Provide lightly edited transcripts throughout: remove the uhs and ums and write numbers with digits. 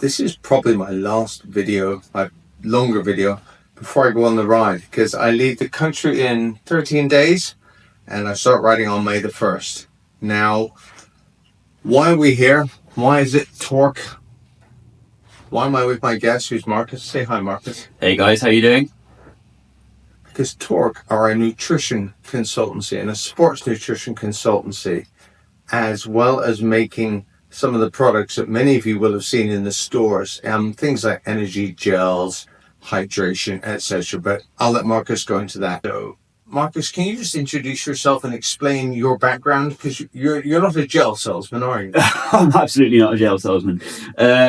This is probably my last video, my longer video, before I go on the ride, because I leave the country in 13 days and I start riding on May the 1st. Now, why are we here? Why is it Torque? Why am I with my guest, who's Marcus? Say hi, Marcus. Hey guys, how you doing? Because Torque are a nutrition consultancy and a sports nutrition consultancy, as well as making some of the products that many of you will have seen in the stores, things like energy gels, hydration, etc. But I'll let Marcus go into that. So, Marcus, can you just introduce yourself and explain your background? Because you're not a gel salesman, are you? I'm absolutely not a gel salesman.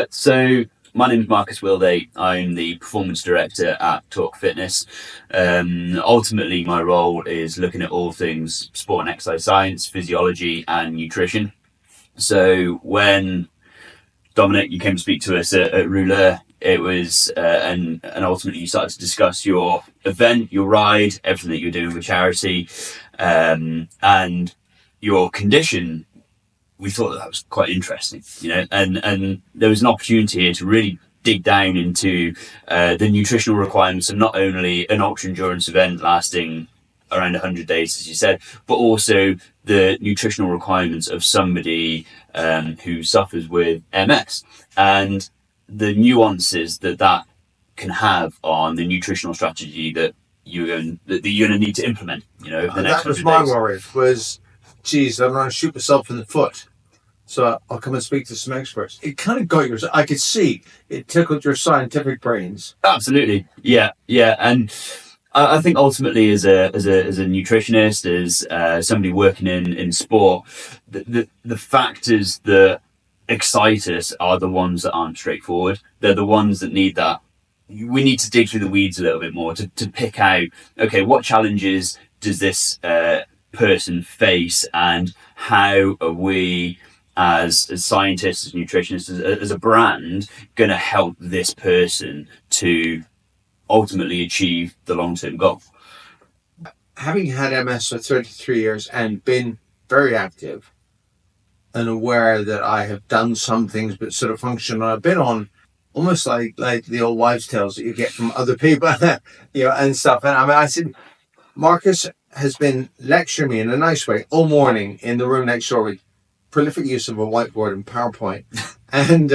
So my name is Marcus Wilday. I'm the performance director at Torque Fitness. Ultimately, my role is looking at all things sport and exercise science, physiology, and nutrition. So when Dominic, you came to speak to us at Rouleur, it was, and ultimately you started to discuss your event, your ride, everything that you're doing with charity, and your condition. We thought that was quite interesting, and there was an opportunity here to really dig down into the nutritional requirements of not only an ultra endurance event lasting around 100 days, as you said, but also the nutritional requirements of somebody who suffers with MS and the nuances that can have on the nutritional strategy that you're going to need to implement. Over the next 100 days. That was my worry. Geez, I'm going to shoot myself in the foot. So I'll come and speak to some experts. It kind of got yours. I could see it tickled your scientific brains. Absolutely, yeah, and I think ultimately, as a nutritionist, as somebody working in sport, the factors that excite us are the ones that aren't straightforward. They're the ones that need that. We need to dig through the weeds a little bit more to pick out, okay, what challenges does this person face, and how are we, as scientists, as nutritionists, as a brand, going to help this person to ultimately achieve the long-term goal. Having had MS for 33 years and been very active and aware that I have done some things but sort of functional, I've been on almost like the old wives' tales that you get from other people, and stuff. And I said, Marcus has been lecturing me in a nice way all morning in the room next door with prolific use of a whiteboard and PowerPoint and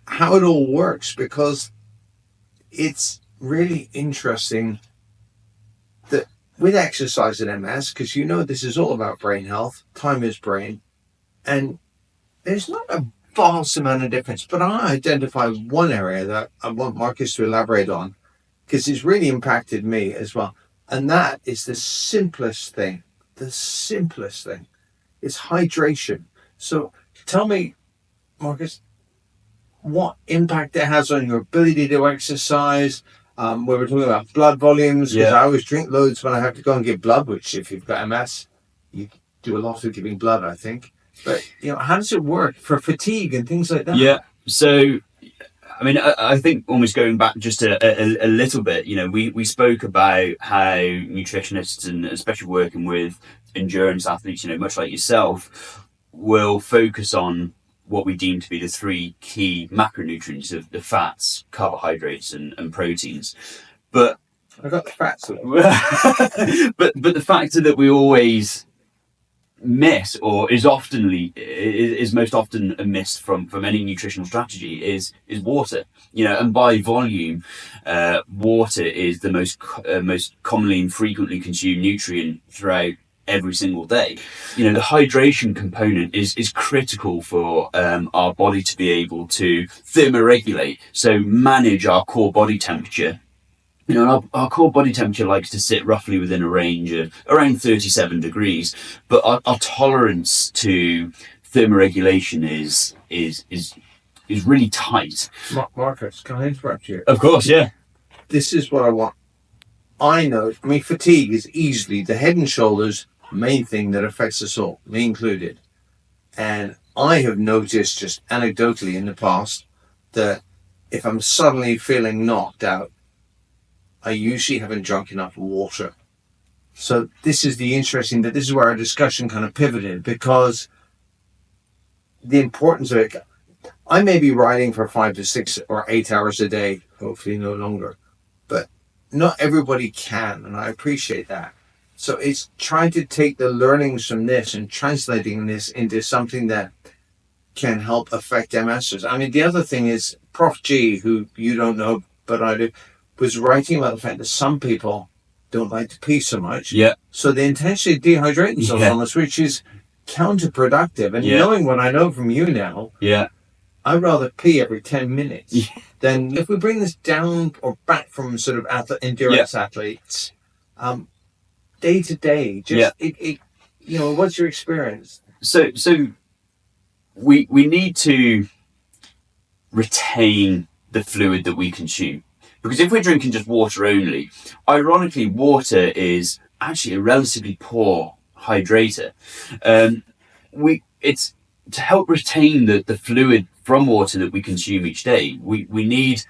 how it all works, because it's really interesting that with exercise and MS, because this is all about brain health, time is brain, and there's not a vast amount of difference, but I identify one area that I want Marcus to elaborate on, because it's really impacted me as well, and that is the simplest thing is hydration. So tell me, Marcus, what impact it has on your ability to exercise. We were talking about blood volumes, because I always drink loads when I have to go and give blood, which if you've got MS, you do a lot of giving blood, I think. But, how does it work for fatigue and things like that? Yeah, so, I think almost going back just a little bit, we spoke about how nutritionists, and especially working with endurance athletes, much like yourself, will focus on what we deem to be the three key macronutrients of the fats, carbohydrates, and proteins. But I got the fats. but the factor that we always miss, or is most often missed from any nutritional strategy, is water. And by volume, water is the most commonly and frequently consumed nutrient throughout every single day. The hydration component is critical for our body to be able to thermoregulate, so manage our core body temperature. Our core body temperature likes to sit roughly within a range of around 37 degrees, but our tolerance to thermoregulation is really tight. Marcus, can I interrupt you? Of course, yeah. This is what I want. I know, fatigue is easily the head and shoulders main thing that affects us all, me included. And I have noticed, just anecdotally in the past, that if I'm suddenly feeling knocked out, I usually haven't drunk enough water. So this is where our discussion kind of pivoted, because the importance of it. I may be riding for 5 to 6 or 8 hours a day, hopefully no longer, but not everybody can, and I appreciate that. So it's trying to take the learnings from this and translating this into something that can help affect MSers. I mean, the other thing is Prof G, who you don't know, but I do, was writing about the fact that some people don't like to pee so much. Yeah. So they intentionally dehydrate themselves Yeah. almost, which is counterproductive. And Yeah. knowing what I know from you now, Yeah. I'd rather pee every 10 minutes Yeah. than if we bring this down or back from sort of endurance athletes, day to day, just what's your experience? So we need to retain the fluid that we consume, because if we're drinking just water only, ironically, water is actually a relatively poor hydrator. It's to help retain the fluid from water that we consume each day. We need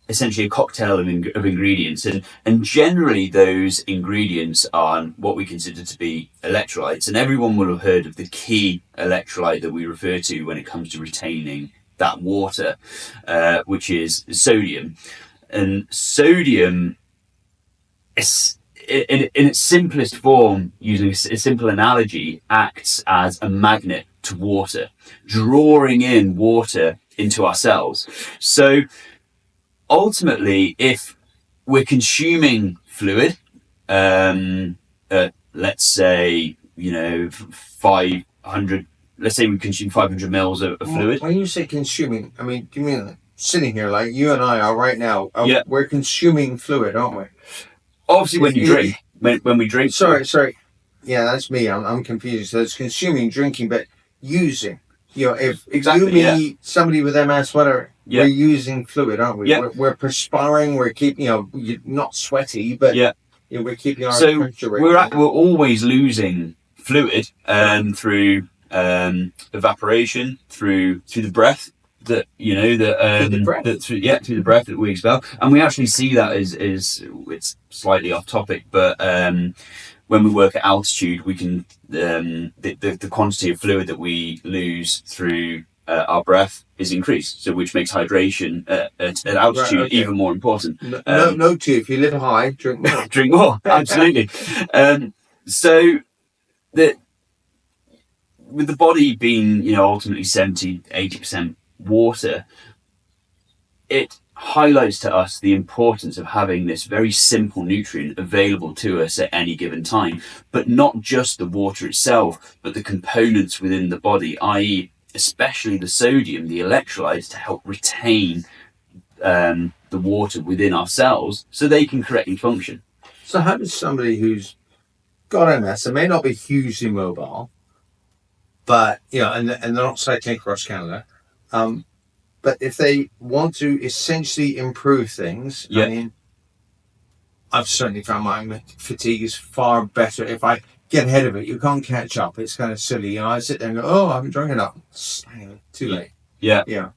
essentially a cocktail of ingredients, and generally those ingredients are what we consider to be electrolytes, and everyone will have heard of the key electrolyte that we refer to when it comes to retaining that water, which is sodium. And sodium is, in its simplest form, using a simple analogy, acts as a magnet to water, drawing in water into our cells. So ultimately, if we're consuming fluid, let's say, 500, let's say we consume 500 mils of fluid. When you say consuming, I mean, do you mean sitting here like you and I are right now? Yeah. We're consuming fluid, aren't we? Obviously, when you drink. When we drink. Sorry. Yeah, that's me. I'm confused. So it's consuming, drinking, but using. If exactly, you meet somebody with MS, whatever, we're using fluid, aren't we? Yeah. We're perspiring. We're keeping, not sweaty, but we're keeping our temperature. We're always losing fluid through evaporation, through the breath that through the breath that we expel, and we actually see that as it's slightly off topic, but when we work at altitude, we can the quantity of fluid that we lose through our breath is increased, so which makes hydration at altitude even more important. Note too, if you live high, drink more. Drink more, absolutely. So with the body being ultimately 70-80% water, it highlights to us the importance of having this very simple nutrient available to us at any given time, but not just the water itself, but the components within the body, i.e. especially the sodium, the electrolytes, to help retain the water within our cells so they can correctly function. So how does somebody who's got MS, it may not be hugely mobile, but and they're not cycling across Canada, but if they want to essentially improve things, I mean, I've certainly found my fatigue is far better if I get ahead of it. You can't catch up. It's kind of silly. I sit there and go, oh, I haven't drunk enough. Too late. Yeah.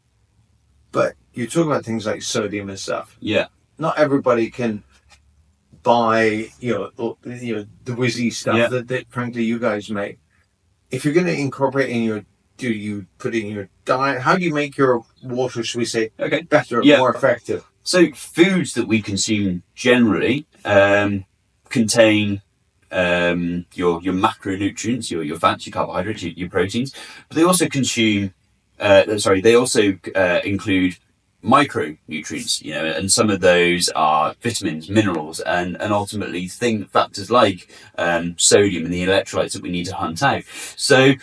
But you talk about things like sodium and stuff. Yeah. Not everybody can buy, the whizzy stuff that frankly you guys make. If you're going to incorporate do you put it in your diet? How do you make your water, should we say, better, more effective? So foods that we consume generally contain your macronutrients, your fats, your carbohydrates, your proteins, but they also consume. They also include micronutrients, and some of those are vitamins, minerals, and ultimately factors like sodium and the electrolytes that we need to hunt out. So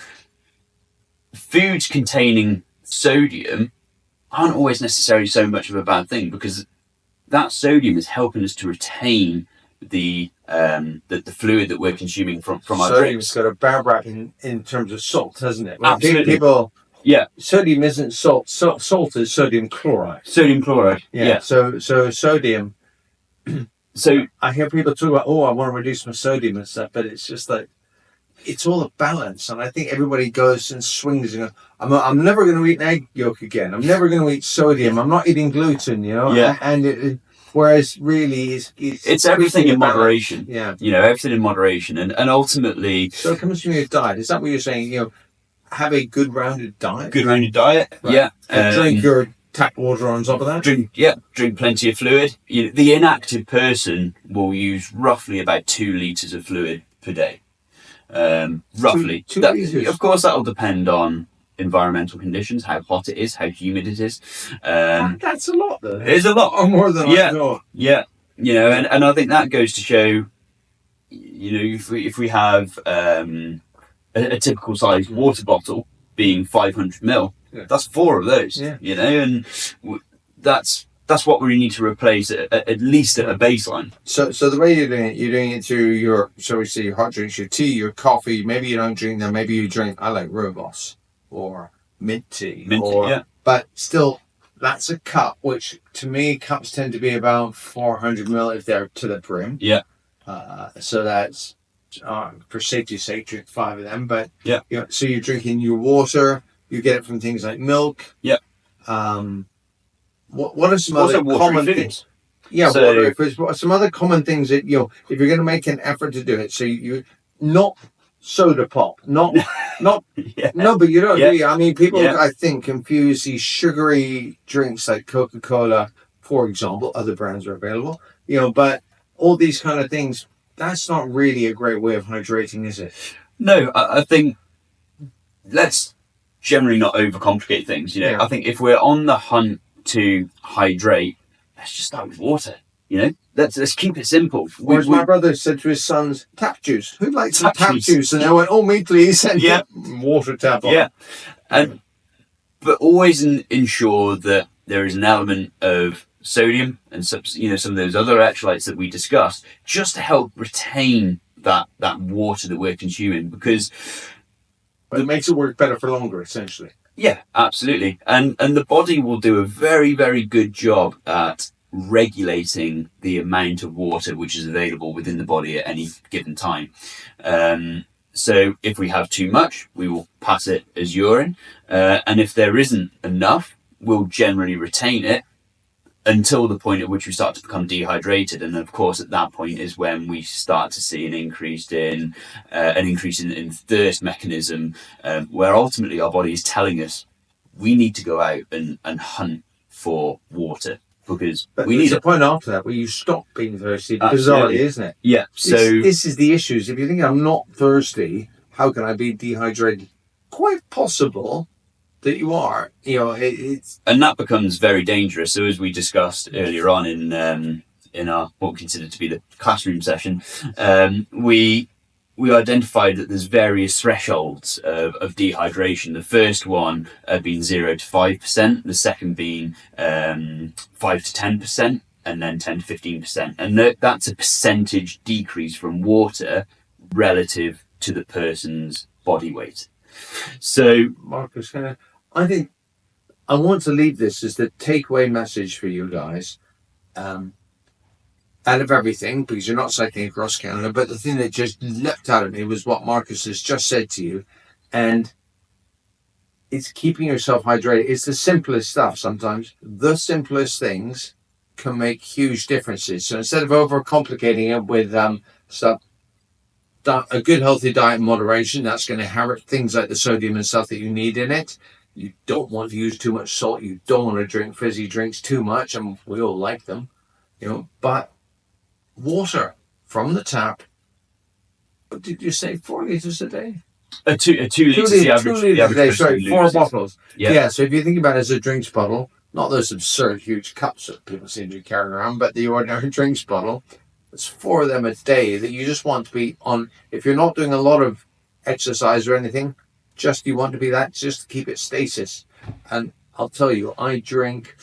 foods containing sodium aren't always necessarily so much of a bad thing, because that sodium is helping us to retain the fluid that we're consuming from our drinks. Sodium's got a bad rap in terms of salt, hasn't it? Absolutely. Sodium isn't salt. Salt is sodium chloride. Sodium chloride. Yeah. So sodium. So I hear people talk about, I want to reduce my sodium and stuff, but it's just like, it's all a balance, and I think everybody goes and swings and goes, I'm never going to eat an egg yolk again. I'm never going to eat sodium. I'm not eating gluten, and whereas really it's everything in moderation. Yeah. Everything in moderation, and ultimately. So it comes from your diet. Is that what you're saying? have a good rounded diet. Good rounded diet, Right. yeah. And drink your tap water on top of that. Drink plenty of fluid. The inactive person will use roughly about 2 litres of fluid per day. Roughly. Two litres. Of course, that'll depend on environmental conditions, how hot it is, how humid it is. That's a lot, though. It is a lot. Or more than I thought. Yeah. And I think that goes to show, if we have a typical sized water bottle being 500 ml, that's 4 of those. And that's what we need to replace at least at a baseline. So the way you're doing it through your, shall we say, your hot drinks, your tea, your coffee. Maybe you don't drink them. Maybe you drink, I like rooibos or mint tea. But still, that's a cup, which to me, cups tend to be about 400 ml if they're to the brim. Yeah. So that's, for safety's sake, drink 5 of them. But so you're drinking your water. You get it from things like milk. Yeah. What are some other common things? Yeah, water. Some other common things that, if you're going to make an effort to do it, so you not soda pop, not no, but you don't. Do you? I mean, people I think confuse these sugary drinks like Coca-Cola, for example. Other brands are available, but all these kind of things. That's not really a great way of hydrating, is it? No, I think let's generally not overcomplicate things. I think if we're on the hunt to hydrate, let's just start with water. Let's keep it simple. Whereas my brother said to his sons, tap juice. Who'd like some tap juice? And I went, oh, me please. And water tap on. But always ensure that there is an element of sodium and some of those other electrolytes that we discussed, just to help retain that water that we're consuming, because it makes it work better for longer, essentially. Yeah, absolutely. And the body will do a very, very good job at regulating the amount of water which is available within the body at any given time. So if we have too much, we will pass it as urine. And if there isn't enough, we'll generally retain it until the point at which we start to become dehydrated. And of course, at that point is when we start to see an increase in thirst mechanism, where ultimately our body is telling us we need to go out and hunt for water, because we need a point after that where you stop being thirsty, bizarrely, isn't it? Yeah. So this is the issues. If you think I'm not thirsty, how can I be dehydrated? Quite possible that you are. It's and that becomes very dangerous. So as we discussed earlier on in our what we consider to be the classroom session, we identified that there's various thresholds of dehydration. The first one being 0 to 5%, the second being 5 to 10%, and then 10 to 15%. And that's a percentage decrease from water relative to the person's body weight. So, Marcus, I think I want to leave this as the takeaway message for you guys. Out of everything, because you're not cycling across Canada, but the thing that just leapt out at me was what Marcus has just said to you, and it's keeping yourself hydrated. It's the simplest stuff sometimes. The simplest things can make huge differences. So instead of overcomplicating it with stuff, a good healthy diet in moderation, that's going to have things like the sodium and stuff that you need in it. You don't want to use too much salt. You don't want to drink fizzy drinks too much, and we all like them, but water from the tap. What did you say? 4 liters a day? 2 liters is the average. 2 liters a day. Sorry, 4 bottles. Yeah. So if you think about it as a drinks bottle, not those absurd huge cups that people seem to be carrying around, but the ordinary drinks bottle, it's 4 of them a day that you just want to be on. If you're not doing a lot of exercise or anything, you want to be that, just to keep it stasis. And I'll tell you, I drink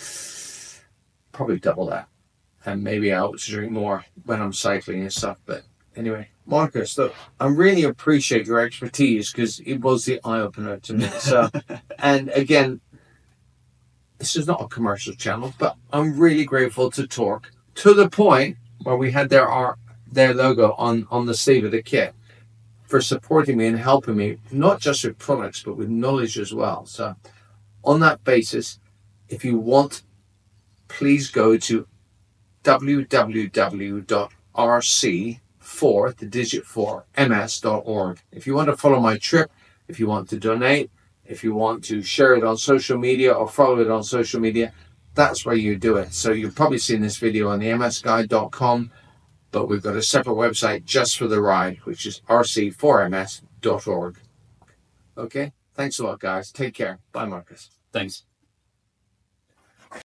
probably double that. And maybe I ought to drink more when I'm cycling and stuff. But anyway, Marcus, look, I really appreciate your expertise, because it was the eye-opener to me. So, and again, this is not a commercial channel, but I'm really grateful to Torque, to the point where we had their logo on the sleeve of the kit, for supporting me and helping me, not just with products, but with knowledge as well. So on that basis, if you want, please go to www.rc4ms.org. If you want to follow my trip, if you want to donate, If you want to share it on social media or follow it on social media, that's where you do it. So you've probably seen this video on theMSguide.com, but we've got a separate website just for the ride, which is rc4ms.org. Okay, thanks a lot, guys. Take care. Bye, Marcus. Thanks.